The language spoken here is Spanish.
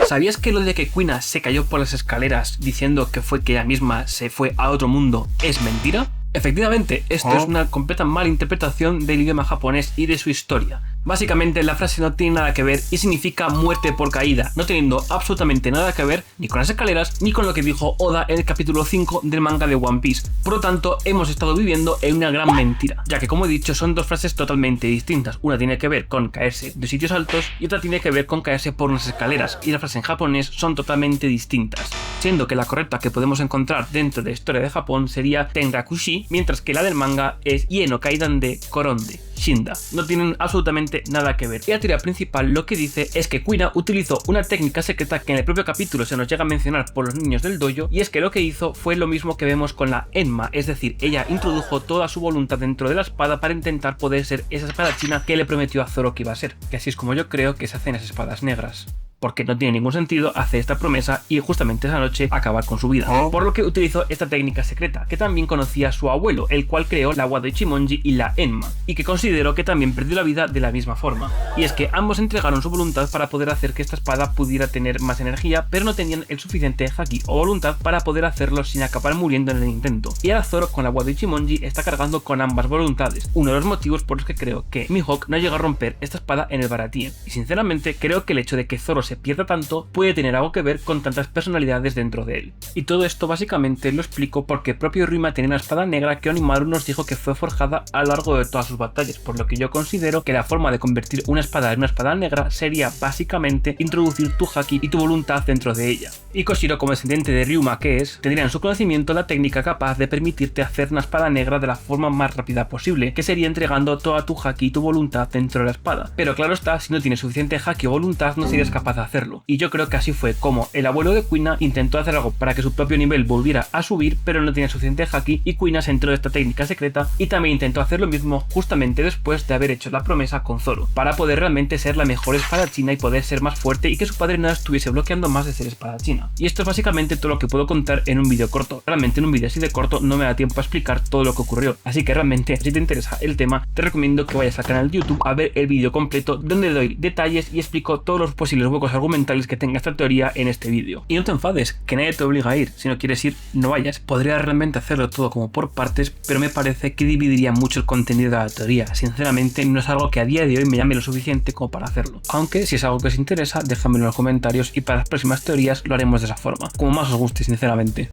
¿Sabías que lo de que Kuina se cayó por las escaleras diciendo que fue que ella misma se fue a otro mundo es mentira? Efectivamente, esto es una completa mala interpretación del idioma japonés y de su historia. Básicamente la frase no tiene nada que ver y significa muerte por caída, no teniendo absolutamente nada que ver ni con las escaleras ni con lo que dijo Oda en el capítulo 5 del manga de One Piece. Por lo tanto, hemos estado viviendo en una gran mentira, ya que como he dicho son dos frases totalmente distintas. Una tiene que ver con caerse de sitios altos y otra tiene que ver con caerse por unas escaleras, y las frases en japonés son totalmente distintas, siendo que la correcta que podemos encontrar dentro de la historia de Japón sería Tenrakushi, mientras que la del manga es Ie no Kaidan de Koronde Shinda. No tienen absolutamente nada que ver. Y la teoría principal lo que dice es que Kuina utilizó una técnica secreta que en el propio capítulo se nos llega a mencionar por los niños del dojo, y es que lo que hizo fue lo mismo que vemos con la Enma, es decir, ella introdujo toda su voluntad dentro de la espada para intentar poder ser esa espadachina que le prometió a Zoro que iba a ser, que así es como yo creo que se hacen las espadas negras. Porque no tiene ningún sentido hacer esta promesa y justamente esa noche acabar con su vida. Por lo que utilizó esta técnica secreta, que también conocía su abuelo, el cual creó la Wado Ichimonji y la Enma, y que considero que también perdió la vida de la misma forma. Y es que ambos entregaron su voluntad para poder hacer que esta espada pudiera tener más energía, pero no tenían el suficiente haki o voluntad para poder hacerlo sin acabar muriendo en el intento. Y ahora Zoro con la Wado Ichimonji está cargando con ambas voluntades, uno de los motivos por los que creo que Mihawk no llegó a romper esta espada en el Baratie. Y sinceramente creo que el hecho de que Zoro se pierda tanto puede tener algo que ver con tantas personalidades dentro de él. Y todo esto básicamente lo explico porque el propio Ryuma tenía una espada negra que Onimaru nos dijo que fue forjada a lo largo de todas sus batallas, por lo que yo considero que la forma de convertir una espada en una espada negra sería básicamente introducir tu haki y tu voluntad dentro de ella. Y Koshiro, como descendiente de Ryuma que es, tendría en su conocimiento la técnica capaz de permitirte hacer una espada negra de la forma más rápida posible, que sería entregando toda tu haki y tu voluntad dentro de la espada. Pero claro está, si no tienes suficiente haki o voluntad no serías capaz de hacerlo. Y yo creo que así fue como el abuelo de Kuina intentó hacer algo para que su propio nivel volviera a subir, pero no tenía suficiente haki, y Kuina se enteró de esta técnica secreta y también intentó hacer lo mismo justamente después de haber hecho la promesa con Zoro, para poder realmente ser la mejor espadachina y poder ser más fuerte y que su padre no la estuviese bloqueando más de ser espadachina. Y esto es básicamente todo lo que puedo contar en un vídeo corto. Realmente en un vídeo así de corto no me da tiempo a explicar todo lo que ocurrió, así que realmente si te interesa el tema te recomiendo que vayas al canal de YouTube a ver el vídeo completo donde doy detalles y explico todos los posibles huecos argumentales que tenga esta teoría en este vídeo. Y no te enfades, que nadie te obliga a ir. Si no quieres ir, no vayas. Podría realmente hacerlo todo como por partes, pero me parece que dividiría mucho el contenido de la teoría. Sinceramente, no es algo que a día de hoy me llame lo suficiente como para hacerlo. Aunque, si es algo que os interesa, déjamelo en los comentarios y para las próximas teorías lo haremos de esa forma, como más os guste, sinceramente.